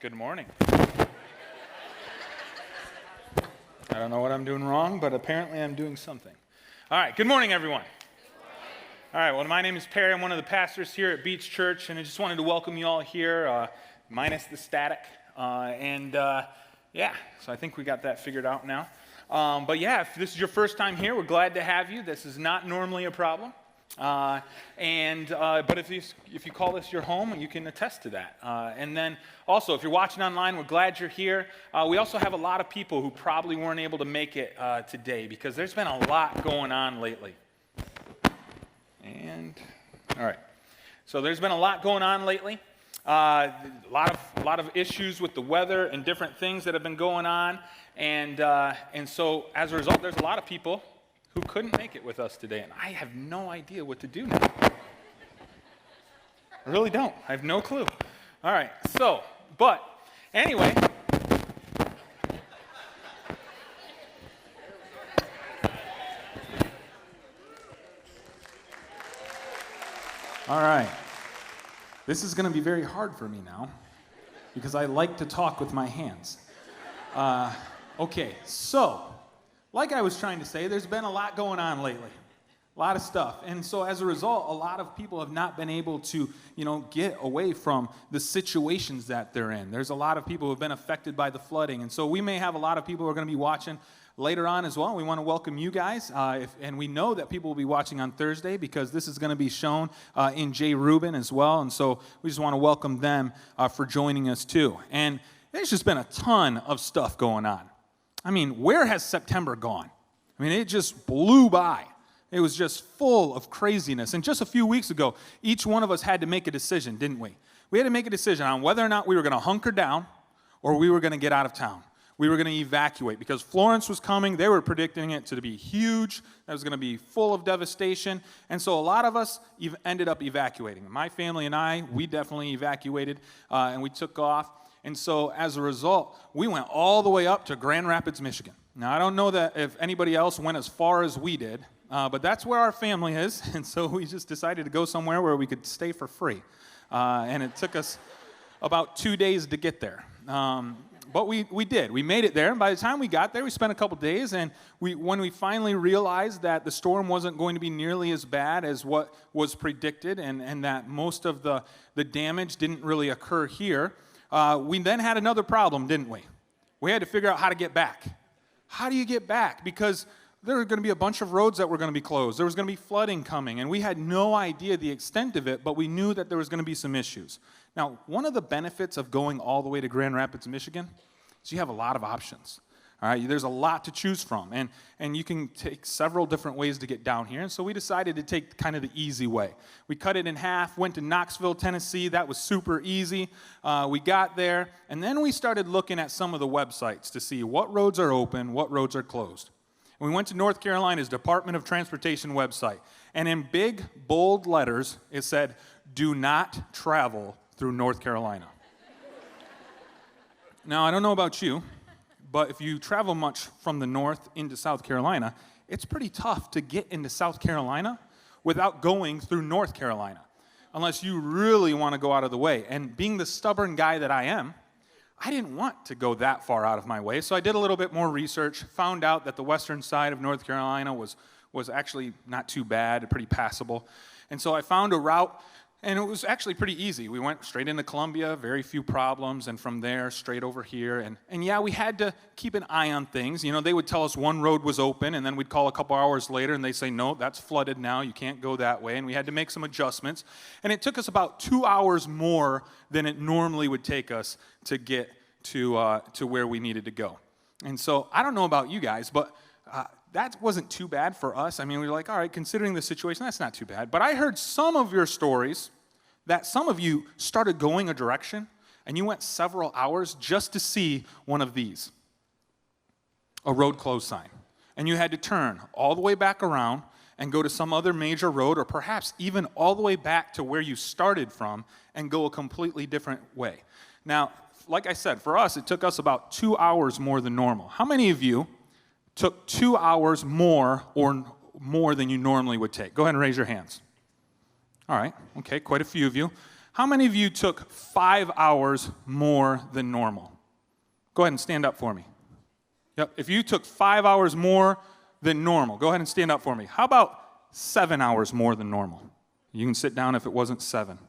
Good morning. I don't know what I'm doing wrong, but apparently I'm doing something. All right, good morning, everyone. All right, well, my name is Perry. I'm one of the pastors here at Beach Church, and I just wanted to welcome you all here, minus the static. So I think we got that figured out now. But if this is your first time here, we're glad to have you. This is not normally a problem. But if you call this your home, you can attest to that. And then also, if you're watching online, we're glad you're here. We also have a lot of people who probably weren't able to make it today because there's been a lot going on lately. All right. So there's been a lot going on lately. A lot of issues with the weather and different things that have been going on. And so as a result, there's a lot of people who couldn't make it with us today, and I have no idea what to do now. I really don't. I have no clue. All right, but anyway. All right. This is going to be very hard for me now, because I like to talk with my hands. Okay, so like I was trying to say, there's been a lot going on lately, a lot of stuff. And so as a result, a lot of people have not been able to, get away from the situations that they're in. There's a lot of people who have been affected by the flooding. And so we may have a lot of people who are going to be watching later on as well. We want to welcome you guys. And we know that people will be watching on Thursday because this is going to be shown in J. Rubin as well. And so we just want to welcome them for joining us too. And there's just been a ton of stuff going on. I mean, where has September gone? I mean, it just blew by. It was just full of craziness. And just a few weeks ago, each one of us had to make a decision, didn't we? We had to make a decision on whether or not we were going to hunker down or we were going to get out of town. We were going to evacuate because Florence was coming. They were predicting it to be huge. That was going to be full of devastation. And so a lot of us ended up evacuating. My family and I, we definitely evacuated, and we took off. And so as a result, we went all the way up to Grand Rapids, Michigan. Now, I don't know that if anybody else went as far as we did, but that's where our family is. And so we just decided to go somewhere where we could stay for free. And it took us about 2 days to get there. But we did. We made it there. And by the time we got there, we spent a couple days. And when we finally realized that the storm wasn't going to be nearly as bad as what was predicted and that most of the damage didn't really occur here, we then had another problem, didn't we? We had to figure out how to get back. How do you get back? Because there were going to be a bunch of roads that were going to be closed. There was going to be flooding coming, and we had no idea the extent of it, but we knew that there was going to be some issues. Now, one of the benefits of going all the way to Grand Rapids, Michigan, is you have a lot of options. All right, there's a lot to choose from, and you can take several different ways to get down here, and so we decided to take kind of the easy way. We cut it in half, went to Knoxville, Tennessee. That was super easy. We got there, and then we started looking at some of the websites to see what roads are open, what roads are closed. And we went to North Carolina's Department of Transportation website, and in big, bold letters, it said, "Do not travel through North Carolina." Now, I don't know about you, but if you travel much from the north into South Carolina, it's pretty tough to get into South Carolina without going through North Carolina, unless you really want to go out of the way. And being the stubborn guy that I am, I didn't want to go that far out of my way, so I did a little bit more research, found out that the western side of North Carolina was actually not too bad, pretty passable. And so I found a route, and it was actually pretty easy. We went straight into Columbia, very few problems, and from there, straight over here. And we had to keep an eye on things. They would tell us one road was open, and then we'd call a couple hours later, and they'd say, "No, that's flooded now. You can't go that way." And we had to make some adjustments. And it took us about 2 hours more than it normally would take us to get to where we needed to go. And so I don't know about you guys, but that wasn't too bad for us. I mean, we were like, all right, considering the situation, that's not too bad. But I heard some of your stories that some of you started going a direction, and you went several hours just to see one of these, a road closed sign. And you had to turn all the way back around and go to some other major road, or perhaps even all the way back to where you started from and go a completely different way. Now, like I said, for us, it took us about 2 hours more than normal. How many of you took 2 hours more or more than you normally would take? Go ahead and raise your hands. All right, okay, quite a few of you. How many of you took 5 hours more than normal? Go ahead and stand up for me. Yep, if you took 5 hours more than normal, go ahead and stand up for me. How about 7 hours more than normal? You can sit down if it wasn't 7.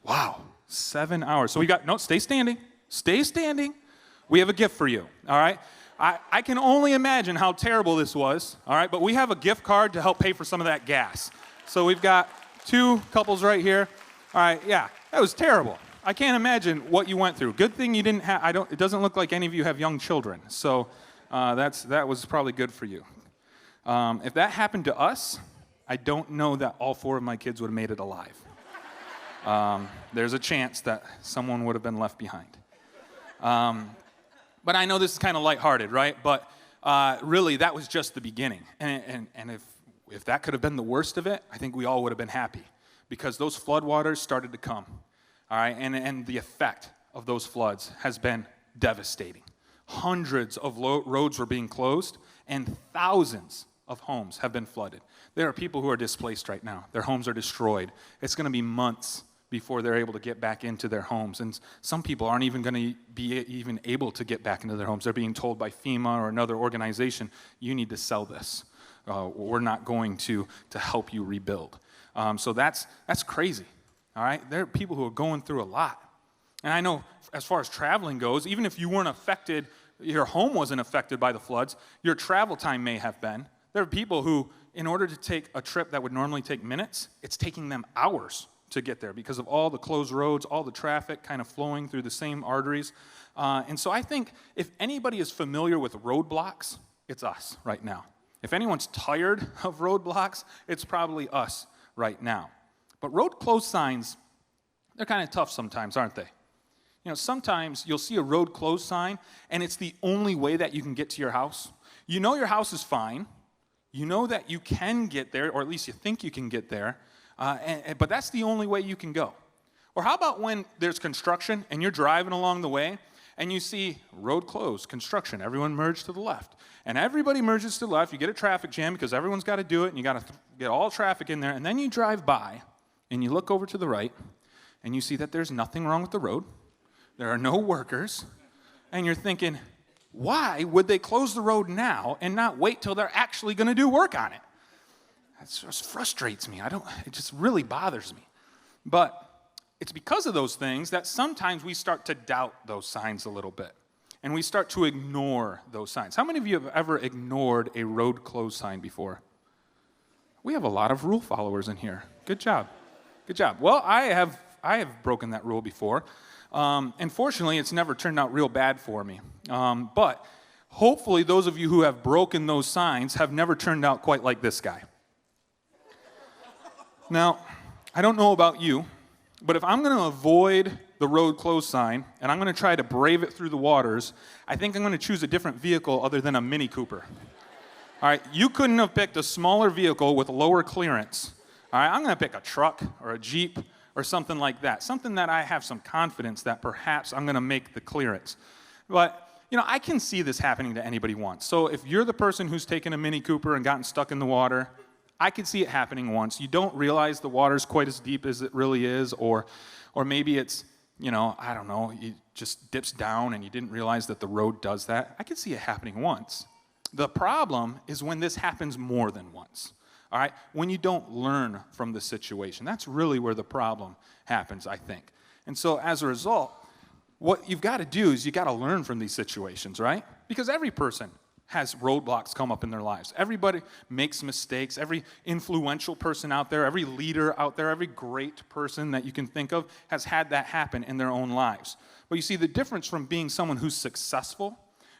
Wow, 7 hours. So we got, no, stay standing. Stay standing. We have a gift for you, all right? I can only imagine how terrible this was, all right? But we have a gift card to help pay for some of that gas. So we've got 2 couples right here. All right, yeah, that was terrible. I can't imagine what you went through. Good thing you didn't have, it doesn't look like any of you have young children. So that was probably good for you. If that happened to us, I don't know that all 4 of my kids would have made it alive. There's a chance that someone would have been left behind. But I know this is kind of lighthearted, right? But really, that was just the beginning. And if that could have been the worst of it, I think we all would have been happy because those floodwaters started to come, all right? And the effect of those floods has been devastating. Hundreds of roads were being closed, and thousands of homes have been flooded. There are people who are displaced right now. Their homes are destroyed. It's going to be months before they're able to get back into their homes. And some people aren't even going to be even able to get back into their homes. They're being told by FEMA or another organization, you need to sell this. We're not going to help you rebuild. So that's crazy, all right? There are people who are going through a lot. And I know as far as traveling goes, even if you weren't affected, your home wasn't affected by the floods, your travel time may have been. There are people who, in order to take a trip that would normally take minutes, it's taking them hours to get there because of all the closed roads, all the traffic kind of flowing through the same arteries. And so I think if anybody is familiar with roadblocks, it's us right now. If anyone's tired of roadblocks, it's probably us right now. But road closed signs, they're kind of tough sometimes, aren't they? You know, sometimes you'll see a road closed sign, and it's the only way that you can get to your house. You know your house is fine. You know that you can get there, or at least you think you can get there, but that's the only way you can go. Or how about when there's construction, and you're driving along the way, and you see road closed, construction, everyone merge to the left. And everybody merges to the left. You get a traffic jam because everyone's got to do it, and you got to get all traffic in there. And then you drive by, and you look over to the right, and you see that there's nothing wrong with the road. There are no workers. And you're thinking, why would they close the road now and not wait till they're actually going to do work on it? That just frustrates me. It just really bothers me. But it's because of those things that sometimes we start to doubt those signs a little bit. And we start to ignore those signs. How many of you have ever ignored a road closed sign before? We have a lot of rule followers in here. Good job. Good job. Well, I have broken that rule before. And fortunately, it's never turned out real bad for me. But hopefully, those of you who have broken those signs have never turned out quite like this guy. Now, I don't know about you, but if I'm going to avoid the road closed sign and I'm going to try to brave it through the waters, I think I'm going to choose a different vehicle other than a Mini Cooper. All right, you couldn't have picked a smaller vehicle with lower clearance. All right, I'm going to pick a truck or a Jeep or something like that, something that I have some confidence that perhaps I'm going to make the clearance. But, you know, I can see this happening to anybody once. So if you're the person who's taken a Mini Cooper and gotten stuck in the water, I could see it happening once. You don't realize the water's quite as deep as it really is, or maybe it's, you know, I don't know, it just dips down and you didn't realize that the road does that. I could see it happening once. The problem is when this happens more than once. All right, when you don't learn from the situation. That's really where the problem happens, I think. And so as a result, what you've got to do is you've got to learn from these situations, right? Because every person has roadblocks come up in their lives. Everybody makes mistakes. Every influential person out there, every leader out there, every great person that you can think of has had that happen in their own lives. But you see the difference from being someone who's successful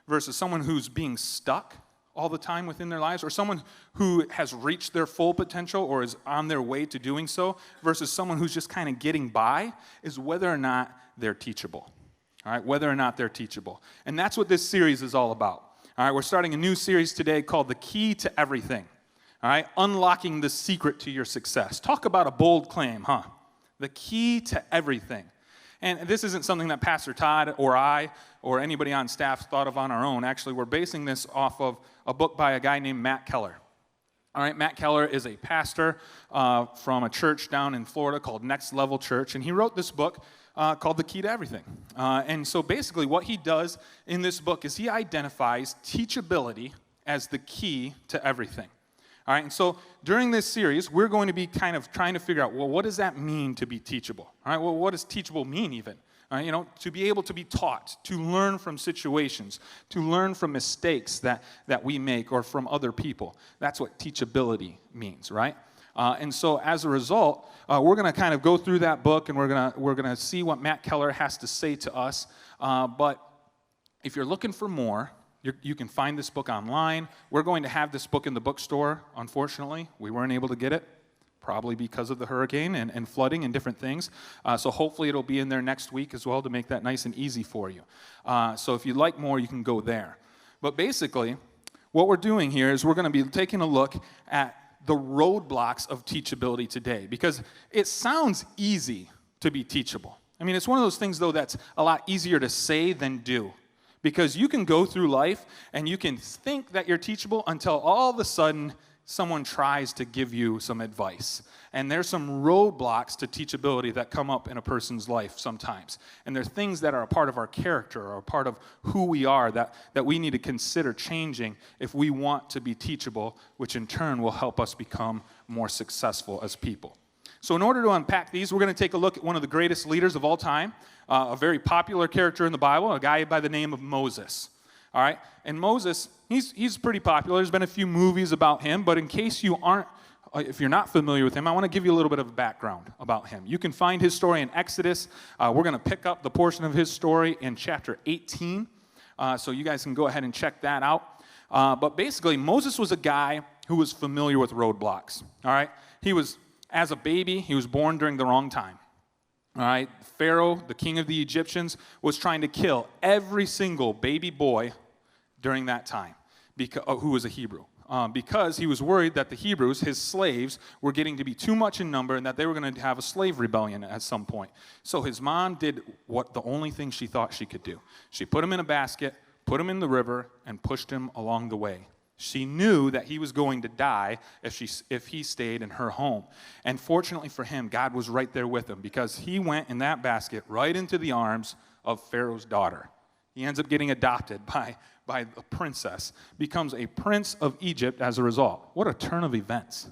versus someone who's being stuck all the time within their lives, or someone who has reached their full potential or is on their way to doing so versus someone who's just kind of getting by, is whether or not they're teachable. All right, whether or not they're teachable. And that's what this series is all about. All right, we're starting a new series today called The Key to Everything. All right, unlocking the secret to your success. Talk about a bold claim, huh? The key to everything. And this isn't something that Pastor Todd or I or anybody on staff thought of on our own. Actually, we're basing this off of a book by a guy named Matt Keller. All right, Matt Keller is a pastor from a church down in Florida called Next Level Church, and he wrote this book called The Key to Everything. And so basically what he does in this book is he identifies teachability as the key to everything. All right, and so during this series, we're going to be kind of trying to figure out, well, what does that mean to be teachable? All right, well, what does teachable mean even? To be able to be taught, to learn from situations, to learn from mistakes that we make or from other people. That's what teachability means, right? And so as a result, we're going to kind of go through that book, and we're going to see what Matt Keller has to say to us. But if you're looking for more, you can find this book online. We're going to have this book in the bookstore. Unfortunately, we weren't able to get it, probably because of the hurricane and flooding and different things. So hopefully it'll be in there next week as well to make that nice and easy for you. So if you'd like more, you can go there. But basically, what we're doing here is we're going to be taking a look at the roadblocks of teachability today, because it sounds easy to be teachable. I mean, it's one of those things, though, that's a lot easier to say than do. Because you can go through life and you can think that you're teachable until all of a sudden someone tries to give you some advice. And there's some roadblocks to teachability that come up in a person's life sometimes. And they're things that are a part of our character or a part of who we are that we need to consider changing if we want to be teachable, which in turn will help us become more successful as people. So in order to unpack these, we're going to take a look at one of the greatest leaders of all time, a very popular character in the Bible, a guy by the name of Moses. All right, and Moses, he's pretty popular. There's been a few movies about him, but in case if you're not familiar with him, I want to give you a little bit of a background about him. You can find his story in Exodus. We're going to pick up the portion of his story in chapter 18, so you guys can go ahead and check that out. But basically, Moses was a guy who was familiar with roadblocks. All right, as a baby, he was born during the wrong time. All right, Pharaoh, the king of the Egyptians, was trying to kill every single baby boy during that time, who was a Hebrew, because he was worried that the Hebrews, his slaves, were getting to be too much in number and that they were going to have a slave rebellion at some point. So his mom did the only thing she thought she could do. She put him in a basket, put him in the river, and pushed him along the way. She knew that he was going to die if he stayed in her home. And fortunately for him, God was right there with him, because he went in that basket right into the arms of Pharaoh's daughter. He ends up getting adopted by a princess, becomes a prince of Egypt as a result. What a turn of events.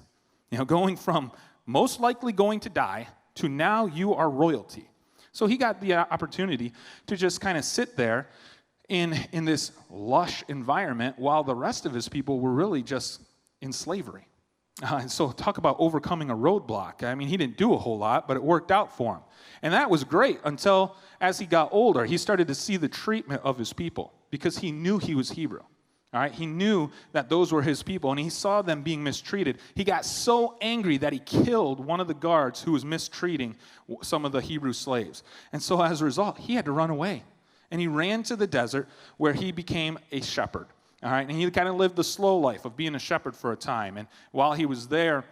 Going from most likely going to die to now you are royalty. So he got the opportunity to just kind of sit there in this lush environment while the rest of his people were really just in slavery. And so talk about overcoming a roadblock. I mean, he didn't do a whole lot, but it worked out for him. And that was great until, as he got older, he started to see the treatment of his people, because he knew he was Hebrew. All right, he knew that those were his people, and he saw them being mistreated. He got so angry that he killed one of the guards who was mistreating some of the Hebrew slaves. And so as a result, he had to run away. And he ran to the desert where he became a shepherd. All right, and he kind of lived the slow life of being a shepherd for a time. And while he was there,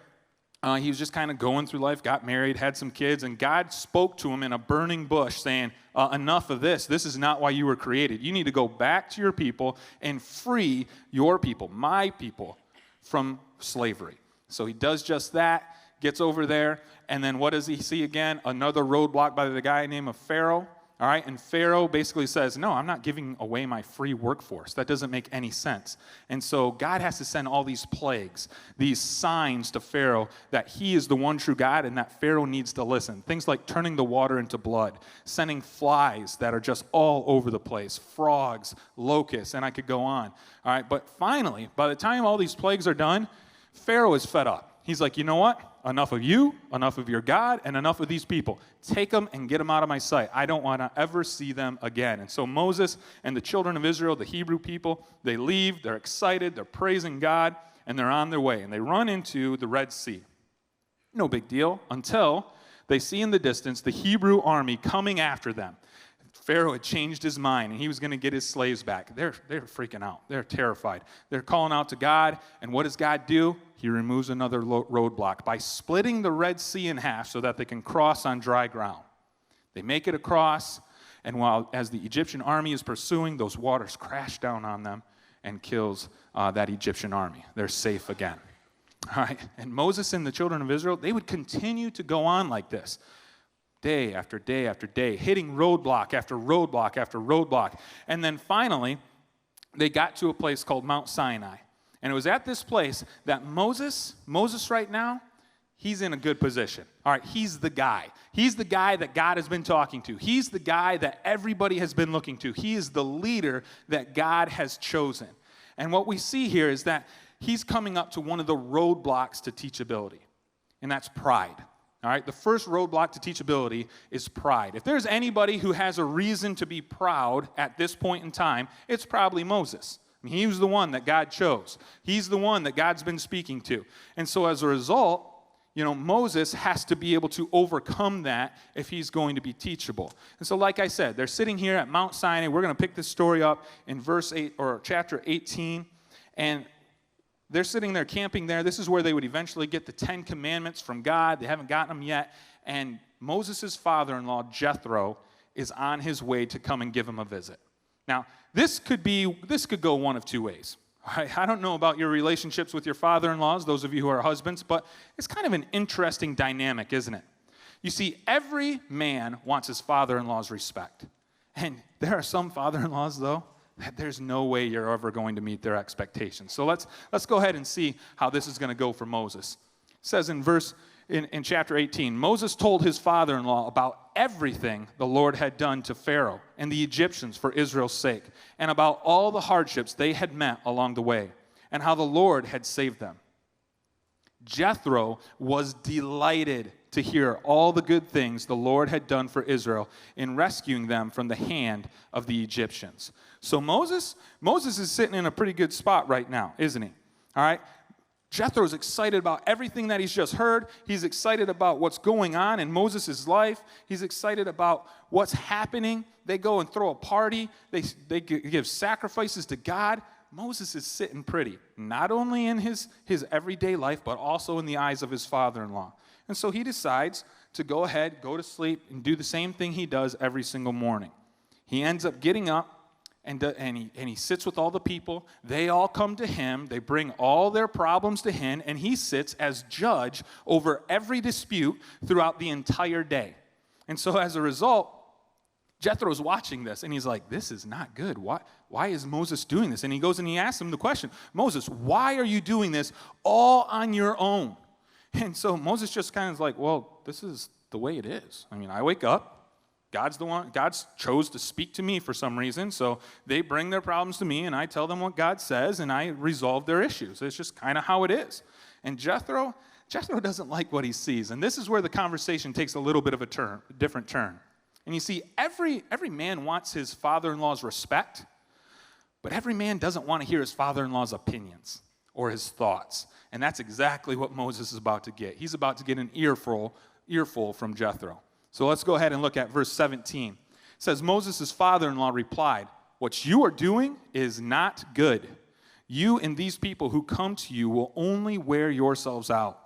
he was just kind of going through life, got married, had some kids, and God spoke to him in a burning bush saying, enough of this. This is not why you were created. You need to go back to your people and free your people, my people, from slavery. So he does just that, gets over there, and then what does he see again? Another roadblock by the guy named Pharaoh. All right, and Pharaoh basically says, no, I'm not giving away my free workforce. That doesn't make any sense. And so God has to send all these plagues, these signs to Pharaoh that he is the one true God and that Pharaoh needs to listen. Things like turning the water into blood, sending flies that are just all over the place, frogs, locusts, and I could go on. All right, but finally, by the time all these plagues are done, Pharaoh is fed up. He's like, you know what? Enough of you, enough of your God, and enough of these people. Take them and get them out of my sight. I don't want to ever see them again. And so Moses and the children of Israel, the Hebrew people, they leave, they're excited, they're praising God, and they're on their way. And they run into the Red Sea. No big deal, until they see in the distance the Hebrew army coming after them. Pharaoh had changed his mind, and he was going to get his slaves back. They're freaking out. They're terrified. They're calling out to God, and what does God do? He removes another roadblock by splitting the Red Sea in half so that they can cross on dry ground. They make it across, and as the Egyptian army is pursuing, those waters crash down on them and kills that Egyptian army. They're safe again. All right, and Moses and the children of Israel, they would continue to go on like this, day after day after day, hitting roadblock after roadblock after roadblock. And then finally, they got to a place called Mount Sinai. And it was at this place that Moses right now, he's in a good position. All right, he's the guy. He's the guy that God has been talking to. He's the guy that everybody has been looking to. He is the leader that God has chosen. And what we see here is that he's coming up to one of the roadblocks to teachability, and that's pride. All right, the first roadblock to teachability is pride. If there's anybody who has a reason to be proud at this point in time, it's probably Moses. I mean, he was the one that God chose. He's the one that God's been speaking to. And so as a result, Moses has to be able to overcome that if he's going to be teachable. And so like I said, they're sitting here at Mount Sinai. We're going to pick this story up in verse 8 or chapter 18. And they're sitting there camping there. This is where they would eventually get the 10 commandments from God. They haven't gotten them yet. And Moses' father-in-law, Jethro, is on his way to come and give him a visit. Now, this could go one of two ways. All right, I don't know about your relationships with your father-in-laws, those of you who are husbands, but it's kind of an interesting dynamic, isn't it? You see, every man wants his father-in-law's respect. And there are some father-in-laws, though, that there's no way you're ever going to meet their expectations. So let's go ahead and see how this is going to go for Moses. It says in chapter 18, Moses told his father-in-law about everything the Lord had done to Pharaoh and the Egyptians for Israel's sake, and about all the hardships they had met along the way, and how the Lord had saved them. Jethro was delighted to hear all the good things the Lord had done for Israel in rescuing them from the hand of the Egyptians. So Moses is sitting in a pretty good spot right now, isn't he? All right? Jethro's excited about everything that he's just heard. He's excited about what's going on in Moses' life. He's excited about what's happening. They go and throw a party. They give sacrifices to God. Moses is sitting pretty, not only in his everyday life, but also in the eyes of his father-in-law. And so he decides to go ahead, go to sleep, and do the same thing he does every single morning. He ends up getting up, and he sits with all the people. They all come to him. They bring all their problems to him, and he sits as judge over every dispute throughout the entire day. And so as a result, Jethro's watching this, and he's like, this is not good. Why is Moses doing this? And he goes and he asks him the question, Moses, why are you doing this all on your own? And so Moses just kind of is like, well, this is the way it is. I mean, I wake up. God's chose to speak to me for some reason, so they bring their problems to me, and I tell them what God says, and I resolve their issues. It's just kind of how it is. And Jethro doesn't like what he sees, and this is where the conversation takes a little bit of a different turn. And you see, every man wants his father-in-law's respect, but every man doesn't want to hear his father-in-law's opinions or his thoughts. And that's exactly what Moses is about to get. He's about to get an earful from Jethro. So let's go ahead and look at verse 17. It says, Moses' father-in-law replied, what you are doing is not good. You and these people who come to you will only wear yourselves out.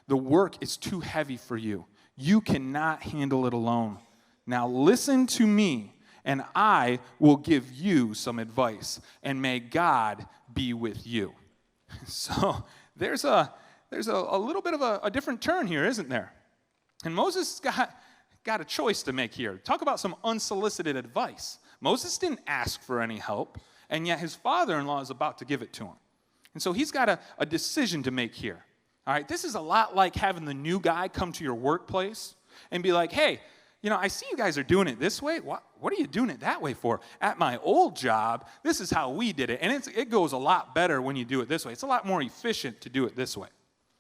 The work is too heavy for you. You cannot handle it alone. Now listen to me, and I will give you some advice, and may God be with you. So there's a little bit of a different turn here, isn't there? And Moses got a choice to make here. Talk about some unsolicited advice. Moses didn't ask for any help, and yet his father-in-law is about to give it to him. And so he's got a decision to make here. All right, this is a lot like having the new guy come to your workplace and be like, hey, I see you guys are doing it this way. What are you doing it that way for? At my old job, this is how we did it, and it goes a lot better when you do it this way. It's a lot more efficient to do it this way.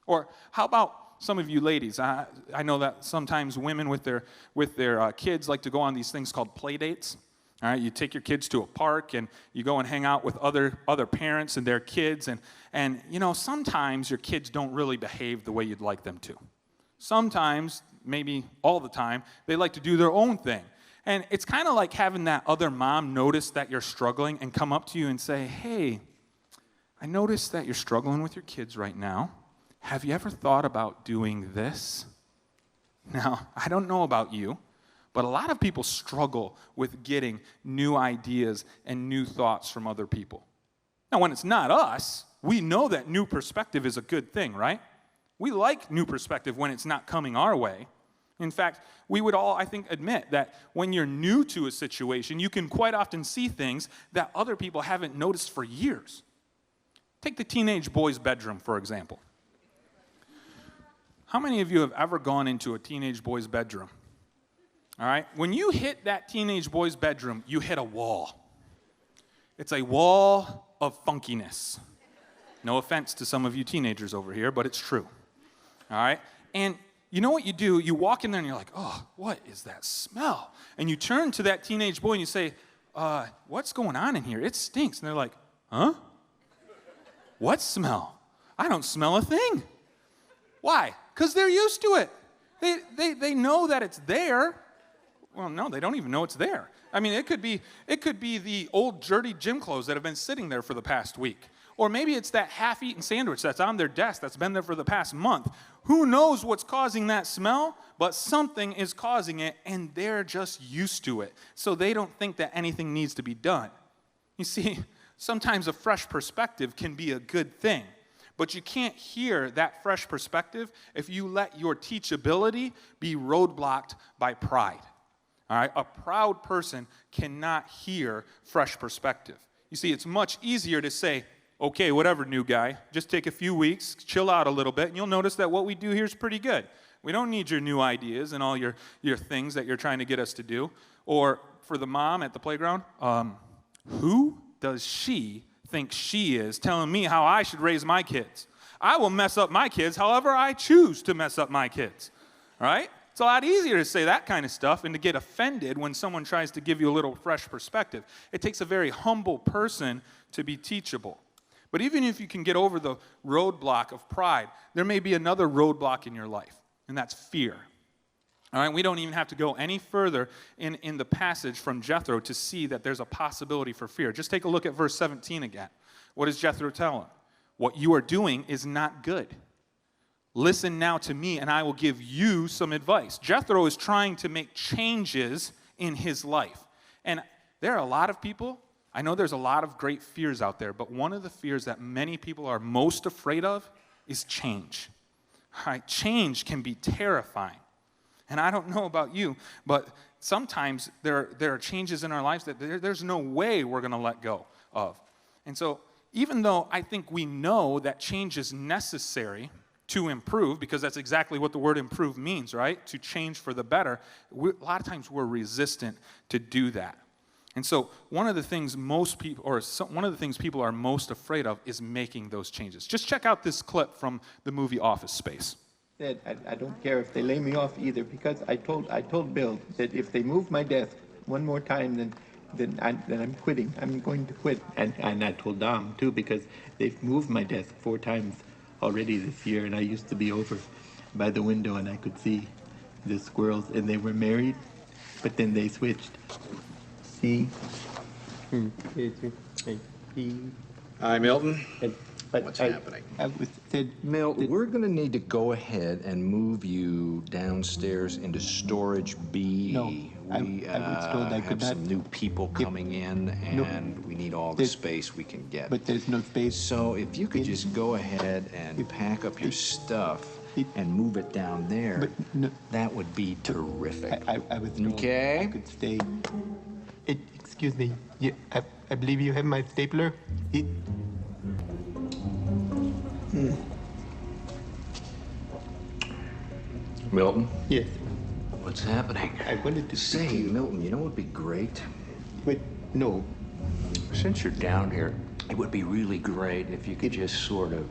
Or how about some of you ladies? I know that sometimes women with their kids like to go on these things called play dates. All right, you take your kids to a park and you go and hang out with other parents and their kids, and sometimes your kids don't really behave the way you'd like them to. Sometimes, maybe all the time, they like to do their own thing. And it's kind of like having that other mom notice that you're struggling and come up to you and say, hey, I noticed that you're struggling with your kids right now. Have you ever thought about doing this? Now, I don't know about you, but a lot of people struggle with getting new ideas and new thoughts from other people. Now, when it's not us, we know that new perspective is a good thing, right? We like new perspective when it's not coming our way. In fact, we would all, I think, admit that when you're new to a situation, you can quite often see things that other people haven't noticed for years. Take the teenage boy's bedroom, for example. How many of you have ever gone into a teenage boy's bedroom? All right? When you hit that teenage boy's bedroom, you hit a wall. It's a wall of funkiness. No offense to some of you teenagers over here, but it's true. All right? And you know what you do? You walk in there and you're like, oh, what is that smell? And you turn to that teenage boy and you say, what's going on in here? It stinks. And they're like, huh? What smell? I don't smell a thing. Why? Because they're used to it. They know that it's there. Well, no, they don't even know it's there. I mean, it could be the old dirty gym clothes that have been sitting there for the past week. Or maybe it's that half-eaten sandwich that's on their desk that's been there for the past month. Who knows what's causing that smell? But something is causing it, and they're just used to it. So they don't think that anything needs to be done. You see, sometimes a fresh perspective can be a good thing. But you can't hear that fresh perspective if you let your teachability be roadblocked by pride. All right? A proud person cannot hear fresh perspective. You see, it's much easier to say, okay, whatever, new guy, just take a few weeks, chill out a little bit, and you'll notice that what we do here is pretty good. We don't need your new ideas and all your things that you're trying to get us to do. Or for the mom at the playground, who does she think she is telling me how I should raise my kids? I will mess up my kids however I choose to mess up my kids. All right? It's a lot easier to say that kind of stuff and to get offended when someone tries to give you a little fresh perspective. It takes a very humble person to be teachable. But even if you can get over the roadblock of pride, there may be another roadblock in your life, and that's fear. All right, we don't even have to go any further in the passage from Jethro to see that there's a possibility for fear. Just take a look at verse 17 again. What does Jethro tell him? What you are doing is not good. Listen now to me, and I will give you some advice. Jethro is trying to make changes in his life. And there are a lot of people, I know there's a lot of great fears out there, but one of the fears that many people are most afraid of is change. All right, change can be terrifying. And I don't know about you, but sometimes there are changes in our lives that there's no way we're going to let go of. And so even though I think we know that change is necessary to improve, because that's exactly what the word improve means, right? To change for the better, a lot of times we're resistant to do that. And so one of the things people are most afraid of is making those changes. Just check out this clip from the movie Office Space. Said, I don't care if they lay me off either, because I told Bill that if they move my desk one more time, then I'm quitting. I'm going to quit. And I told Dom too, because they've moved my desk 4 times already this year, and I used to be over by the window and I could see the squirrels, and they were married, but then they switched. See? Hi, Milton. What's happening? Milt, we're going to need to go ahead and move you downstairs into storage B. No, I was told I could have some not. new people coming in, and we need all the space we can get. But there's no space. So if you could just go ahead and pack up your stuff and move it down there, that would be terrific. I was told Okay. I could stay. Excuse me. I believe you have my stapler. Milton? Yes. What's happening? I wanted to Say, see you. Milton, you know what would be great? Wait, no. Since you're down here, it would be really great if you could just sort of...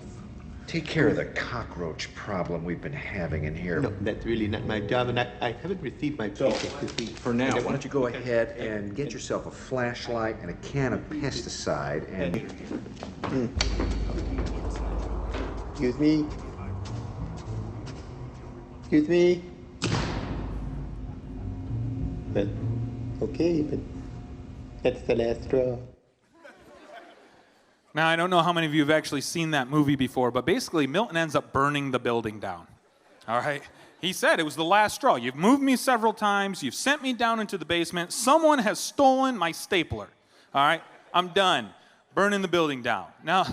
Take care of the cockroach problem we've been having in here. No, that's really not my job, and I haven't received my paycheck this week. For now, why don't you go ahead and get yourself a flashlight and a can of pesticide and... Excuse me. Excuse me. But, okay, but that's the last straw. Now, I don't know how many of you have actually seen that movie before, but basically Milton ends up burning the building down. All right? He said it was the last straw. You've moved me several times. You've sent me down into the basement. Someone has stolen my stapler. All right? I'm done. Burning the building down. Now,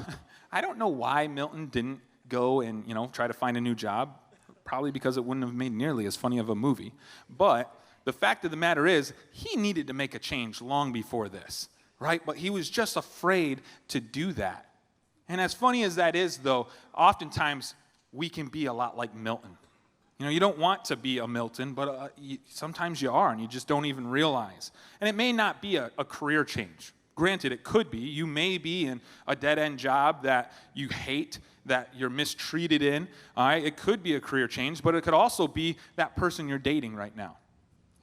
I don't know why Milton didn't go and, try to find a new job, probably because it wouldn't have made nearly as funny of a movie. But the fact of the matter is, he needed to make a change long before this, right? But he was just afraid to do that. And as funny as that is, though, oftentimes we can be a lot like Milton. You don't want to be a Milton, but sometimes you are, and you just don't even realize. And it may not be a career change. Granted, it could be. You may be in a dead-end job that you hate, that you're mistreated in. All right? It could be a career change, but it could also be that person you're dating right now.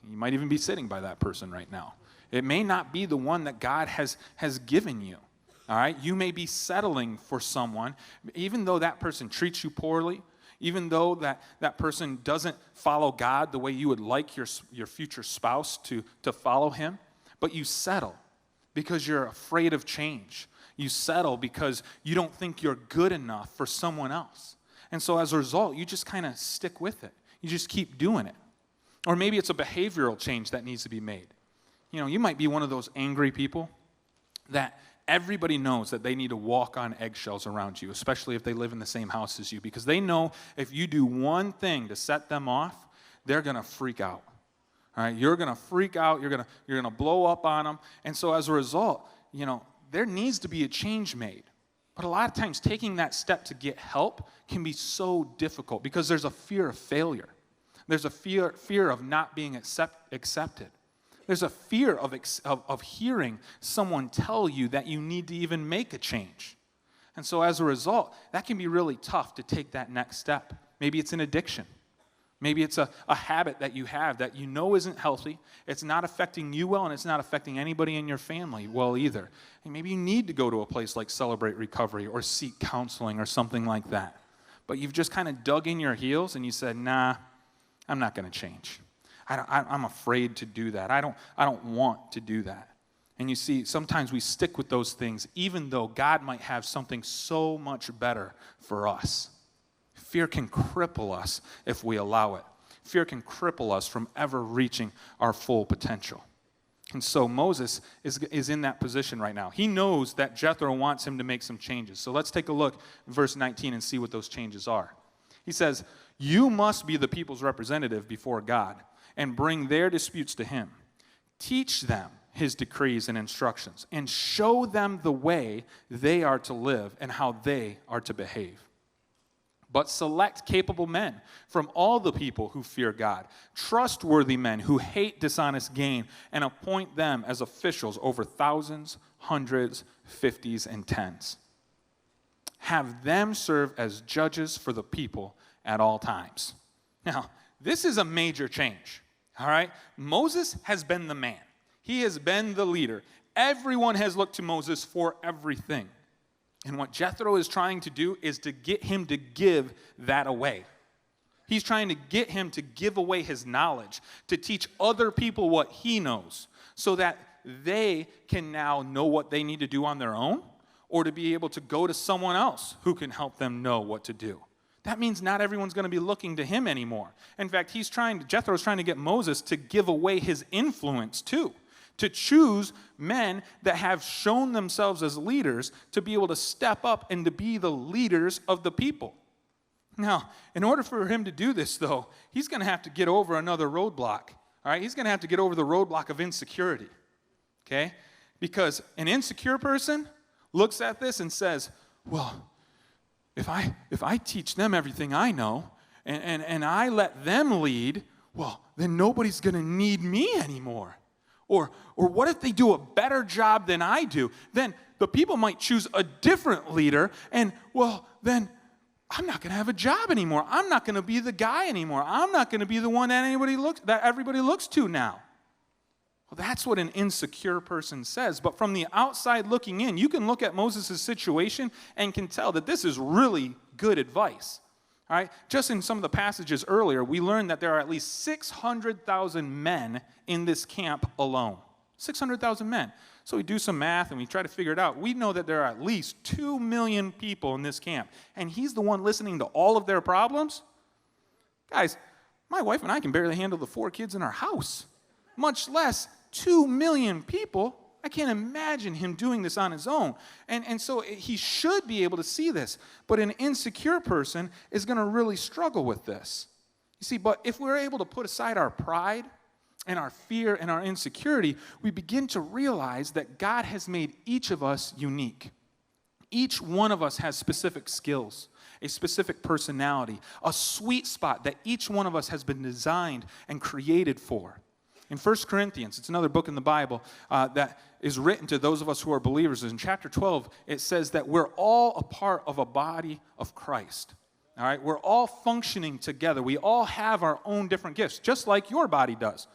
You might even be sitting by that person right now. It may not be the one that God has given you. All right? You may be settling for someone, even though that person treats you poorly, even though that person doesn't follow God the way you would like your future spouse to follow him, but you settle because you're afraid of change. You settle because you don't think you're good enough for someone else. And so as a result, you just kind of stick with it. You just keep doing it. Or maybe it's a behavioral change that needs to be made. You might be one of those angry people that everybody knows that they need to walk on eggshells around you, especially if they live in the same house as you, because they know if you do one thing to set them off, they're going to freak out. All right, you're going to freak out, you're going to blow up on them. And so as a result, there needs to be a change made. But a lot of times taking that step to get help can be so difficult because there's a fear of failure. There's a fear of not being accepted. There's a fear of hearing someone tell you that you need to even make a change. And so as a result, that can be really tough to take that next step. Maybe it's an addiction. Maybe it's a habit that you have that isn't healthy. It's not affecting you well, and it's not affecting anybody in your family well either. And maybe you need to go to a place like Celebrate Recovery or seek counseling or something like that. But you've just kind of dug in your heels and you said, nah, I'm not going to change. I'm afraid to do that. I don't want to do that. And you see, sometimes we stick with those things even though God might have something so much better for us. Fear can cripple us if we allow it. Fear can cripple us from ever reaching our full potential. And so Moses is in that position right now. He knows that Jethro wants him to make some changes. So let's take a look at verse 19 and see what those changes are. He says, "You must be the people's representative before God and bring their disputes to him. Teach them his decrees and instructions, and show them the way they are to live and how they are to behave. But select capable men from all the people who fear God, trustworthy men who hate dishonest gain, and appoint them as officials over thousands, hundreds, fifties, and tens. Have them serve as judges for the people at all times." Now, this is a major change. All right? Moses has been the man. He has been the leader. Everyone has looked to Moses for everything. And what Jethro is trying to do is to get him to give that away. He's trying to get him to give away his knowledge, to teach other people what he knows, so that they can now know what they need to do on their own, or to be able to go to someone else who can help them know what to do. That means not everyone's going to be looking to him anymore. In fact, Jethro's trying to get Moses to give away his influence too, to choose men that have shown themselves as leaders to be able to step up and to be the leaders of the people. Now, in order for him to do this, though, he's going to have to get over another roadblock. All right, he's going to have to get over the roadblock of insecurity. Okay? Because an insecure person looks at this and says, well, if I teach them everything I know and I let them lead, well, then nobody's going to need me anymore. Or what if they do a better job than I do? Then the people might choose a different leader, and, well, then I'm not going to have a job anymore. I'm not going to be the guy anymore. I'm not going to be the one that everybody looks to now. Well, that's what an insecure person says. But from the outside looking in, you can look at Moses' situation and can tell that this is really good advice. All right? Just in some of the passages earlier, we learned that there are at least 600,000 men in this camp alone. 600,000 men. So we do some math and we try to figure it out. We know that there are at least 2 million people in this camp. And he's the one listening to all of their problems? Guys, my wife and I can barely handle the 4 kids in our house, much less 2 million people. I can't imagine him doing this on his own. And so he should be able to see this. But an insecure person is going to really struggle with this. You see, but if we're able to put aside our pride and our fear and our insecurity, we begin to realize that God has made each of us unique. Each one of us has specific skills, a specific personality, a sweet spot that each one of us has been designed and created for. In 1 Corinthians, it's another book in the Bible that is written to those of us who are believers. In chapter 12, it says that we're all a part of a body of Christ. All right, we're all functioning together. We all have our own different gifts, just like your body does.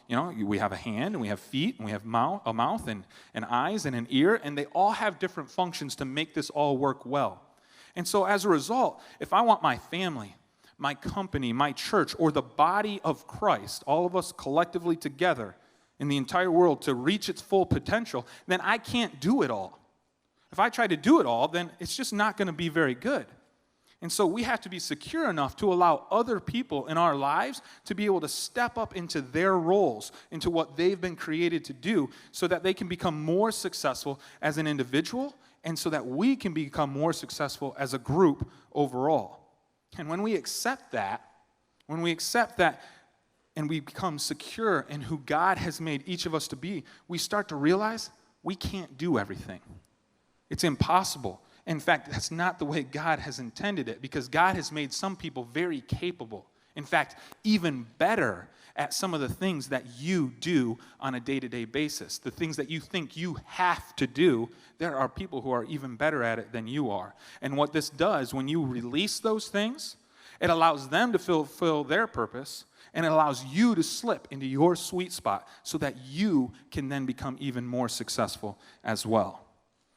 We have a hand, and we have feet, and we have a mouth, and eyes, and an ear, and they all have different functions to make this all work well. And so as a result, if I want my family, my company, my church, or the body of Christ, all of us collectively together in the entire world to reach its full potential, then I can't do it all. If I try to do it all, then it's just not going to be very good. And so we have to be secure enough to allow other people in our lives to be able to step up into their roles, into what they've been created to do, so that they can become more successful as an individual, and so that we can become more successful as a group overall. And when we accept that, and we become secure in who God has made each of us to be, we start to realize we can't do everything. It's impossible. In fact, that's not the way God has intended it, because God has made some people very capable. In fact, even better at some of the things that you do on a day-to-day basis. The things that you think you have to do, there are people who are even better at it than you are. And what this does, when you release those things, it allows them to fulfill their purpose, and it allows you to slip into your sweet spot so that you can then become even more successful as well.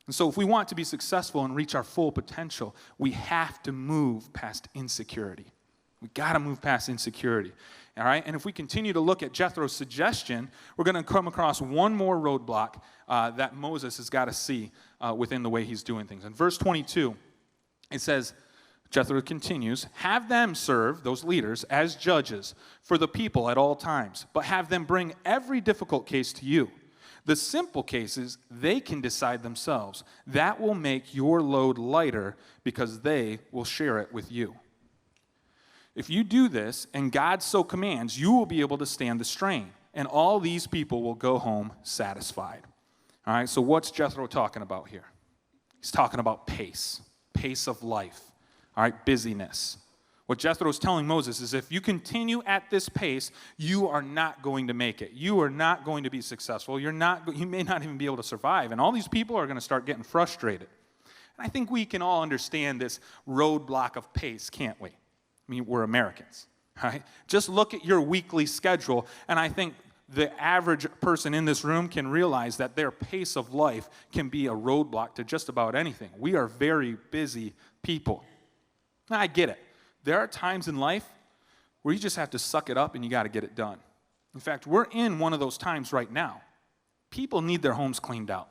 And so if we want to be successful and reach our full potential, we have to move past insecurity. We got to move past insecurity. All right? And if we continue to look at Jethro's suggestion, we're going to come across one more roadblock that Moses has got to see within the way he's doing things. In verse 22, it says, Jethro continues, have them serve, those leaders, as judges for the people at all times, but have them bring every difficult case to you. The simple cases, they can decide themselves. That will make your load lighter because they will share it with you. If you do this, and God so commands, you will be able to stand the strain, and all these people will go home satisfied. All right, so what's Jethro talking about here? He's talking about pace of life, all right, busyness. What Jethro is telling Moses is if you continue at this pace, you are not going to make it. You are not going to be successful. You may not even be able to survive, and all these people are going to start getting frustrated. And I think we can all understand this roadblock of pace, can't we? I mean, we're Americans, right? Just look at your weekly schedule, and I think the average person in this room can realize that their pace of life can be a roadblock to just about anything. We are very busy people. Now, I get it. There are times in life where you just have to suck it up and you got to get it done. In fact, we're in one of those times right now. People need their homes cleaned out.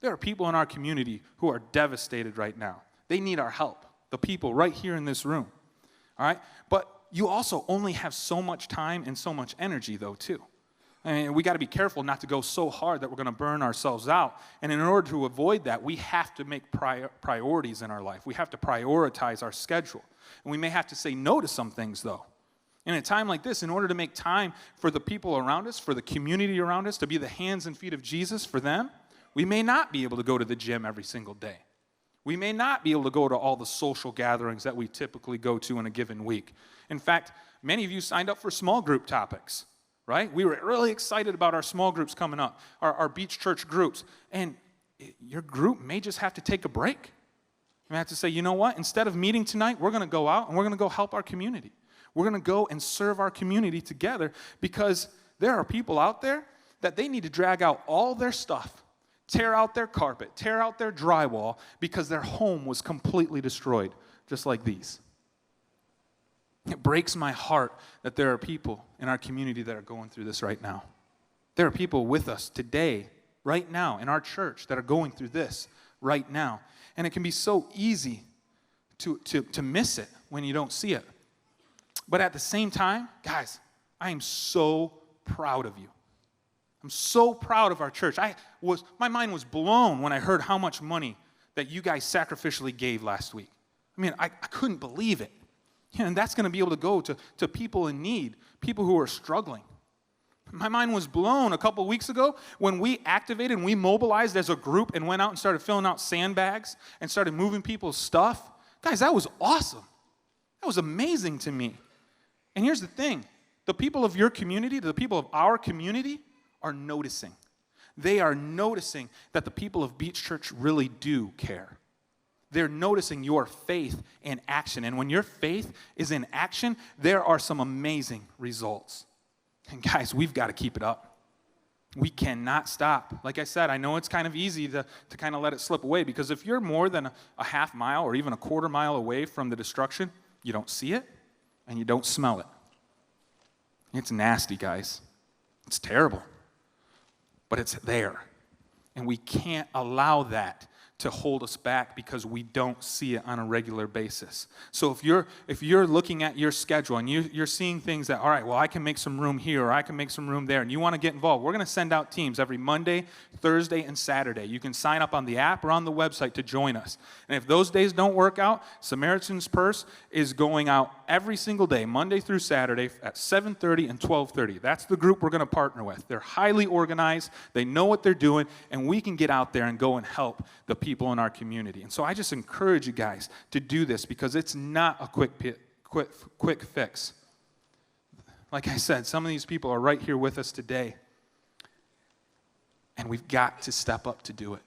There are people in our community who are devastated right now. They need our help, the people right here in this room. All right? But you also only have so much time and so much energy, though, too. I mean, we got to be careful not to go so hard that we're going to burn ourselves out. And in order to avoid that, we have to make priorities in our life. We have to prioritize our schedule. And we may have to say no to some things, though. In a time like this, in order to make time for the people around us, for the community around us, to be the hands and feet of Jesus for them, we may not be able to go to the gym every single day. We may not be able to go to all the social gatherings that we typically go to in a given week. In fact, many of you signed up for small group topics, right? We were really excited about our small groups coming up, our beach church groups. And your group may just have to take a break. You have to say, you know what? Instead of meeting tonight, we're going to go out and we're going to go help our community. We're going to go and serve our community together because there are people out there that they need to drag out all their stuff, tear out their carpet, tear out their drywall because their home was completely destroyed, just like these. It breaks my heart that there are people in our community that are going through this right now. There are people with us today, right now, in our church that are going through this right now. And it can be so easy to miss it when you don't see it. But at the same time, guys, I am so proud of you. I'm so proud of our church. My mind was blown when I heard how much money that you guys sacrificially gave last week. I mean, I couldn't believe it. And that's going to be able to go to people in need, people who are struggling. My mind was blown a couple weeks ago when we activated and we mobilized as a group and went out and started filling out sandbags and started moving people's stuff. Guys, that was awesome. That was amazing to me. And here's the thing. The people of your community, the people of our community are noticing. They are noticing that the people of Beach Church really do care. They're noticing your faith in action. And when your faith is in action, there are some amazing results. And guys, we've got to keep it up. We cannot stop. Like I said, I know it's kind of easy to kind of let it slip away, because if you're more than a half mile or even a quarter mile away from the destruction, you don't see it and you don't smell it. It's nasty, guys. It's terrible. But it's there. And we can't allow that to hold us back because we don't see it on a regular basis. So if you're looking at your schedule and you're seeing things that, all right, well, I can make some room here or I can make some room there, and you want to get involved, we're going to send out teams every Monday, Thursday, and Saturday. You can sign up on the app or on the website to join us. And if those days don't work out, Samaritan's Purse is going out every single day, Monday through Saturday at 7:30 and 12:30. That's the group we're going to partner with. They're highly organized. They know what they're doing, and we can get out there and go and help the people in our community. And so I just encourage you guys to do this, because it's not a quick fix. Like I said, some of these people are right here with us today, and we've got to step up to do it.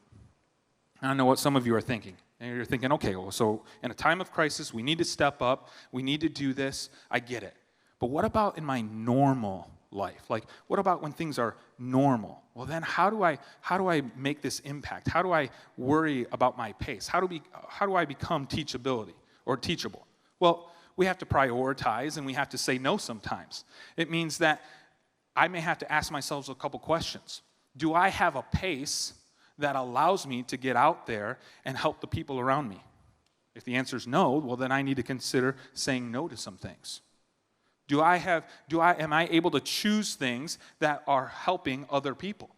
I know what some of you are thinking. And you're thinking, okay, well, so in a time of crisis, we need to step up. We need to do this. I get it. But what about in my normal life? Like, what about when things are normal? Well, then how do I make this impact? How do I worry about my pace? How do I become teachability or teachable? Well, we have to prioritize and we have to say no sometimes. It means that I may have to ask myself a couple questions. Do I have a pace that allows me to get out there and help the people around me? If the answer is no, well, then I need to consider saying no to some things. Am I able to choose things that are helping other people?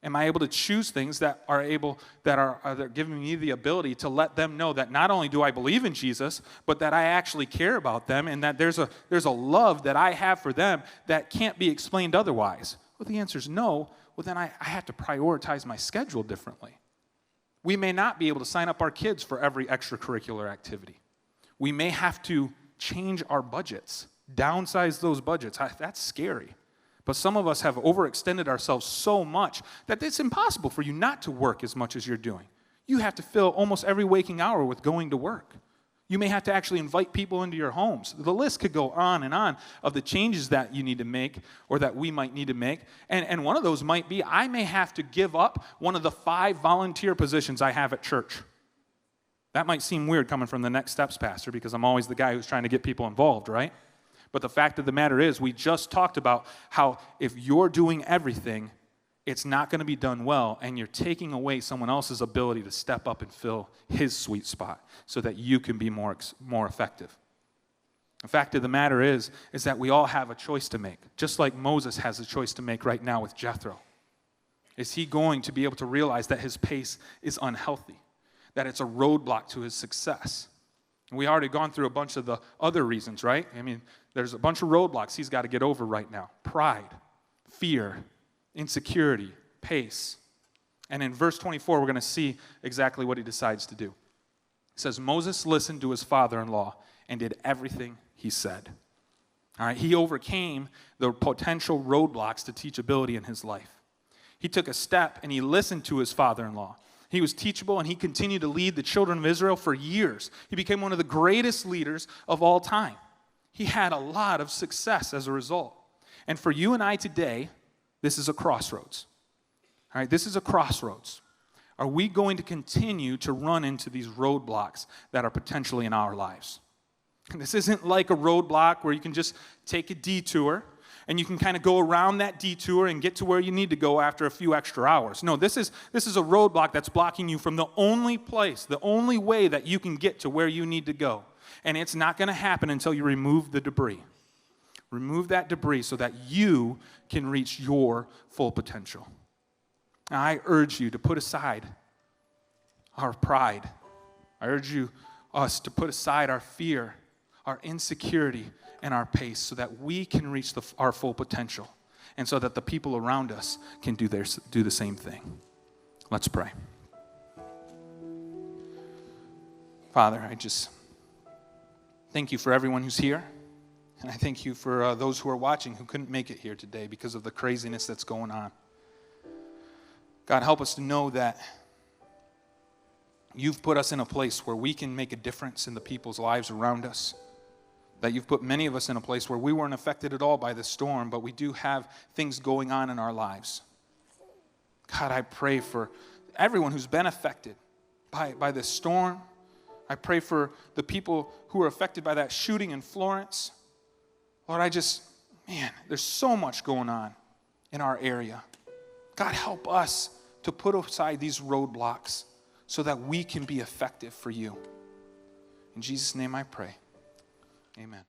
Am I able to choose things that are giving me the ability to let them know that not only do I believe in Jesus, but that I actually care about them, and that there's a love that I have for them that can't be explained otherwise? Well, the answer is no. Well, then I have to prioritize my schedule differently. We may not be able to sign up our kids for every extracurricular activity. We may have to change our budgets, downsize those budgets. That's scary. But some of us have overextended ourselves so much that it's impossible for you not to work as much as you're doing. You have to fill almost every waking hour with going to work. You may have to actually invite people into your homes. The list could go on and on of the changes that you need to make or that we might need to make. And one of those might be I may have to give up one of the 5 volunteer positions I have at church. That might seem weird coming from the Next Steps pastor, because I'm always the guy who's trying to get people involved, right? But the fact of the matter is, we just talked about how if you're doing everything, it's not going to be done well, and you're taking away someone else's ability to step up and fill his sweet spot so that you can be more effective. The fact of the matter is that we all have a choice to make, just like Moses has a choice to make right now with Jethro. Is he going to be able to realize that his pace is unhealthy, that it's a roadblock to his success? And we already gone through a bunch of the other reasons, right? I mean, there's a bunch of roadblocks he's got to get over right now. Pride, fear, insecurity, pace. And in verse 24, we're going to see exactly what he decides to do. It says, Moses listened to his father-in-law and did everything he said. All right, he overcame the potential roadblocks to teachability in his life. He took a step and he listened to his father-in-law. He was teachable, and he continued to lead the children of Israel for years. He became one of the greatest leaders of all time. He had a lot of success as a result. And for you and I today, this is a crossroads. All right, this is a crossroads. Are we going to continue to run into these roadblocks that are potentially in our lives? And this isn't like a roadblock where you can just take a detour and you can kind of go around that detour and get to where you need to go after a few extra hours. No, this is a roadblock that's blocking you from the only place, the only way that you can get to where you need to go. And it's not going to happen until you remove the debris. Remove that debris so that you can reach your full potential. Now, I urge you to put aside our pride. I urge us to put aside our fear, our insecurity, and our pace so that we can reach our full potential and so that the people around us can do the same thing. Let's pray. Father, I just thank you for everyone who's here. And I thank you for those who are watching who couldn't make it here today because of the craziness that's going on. God, help us to know that you've put us in a place where we can make a difference in the people's lives around us. That you've put many of us in a place where we weren't affected at all by the storm, but we do have things going on in our lives. God, I pray for everyone who's been affected by this storm. I pray for the people who are affected by that shooting in Florence. Lord, there's so much going on in our area. God, help us to put aside these roadblocks so that we can be effective for you. In Jesus' name I pray. Amen.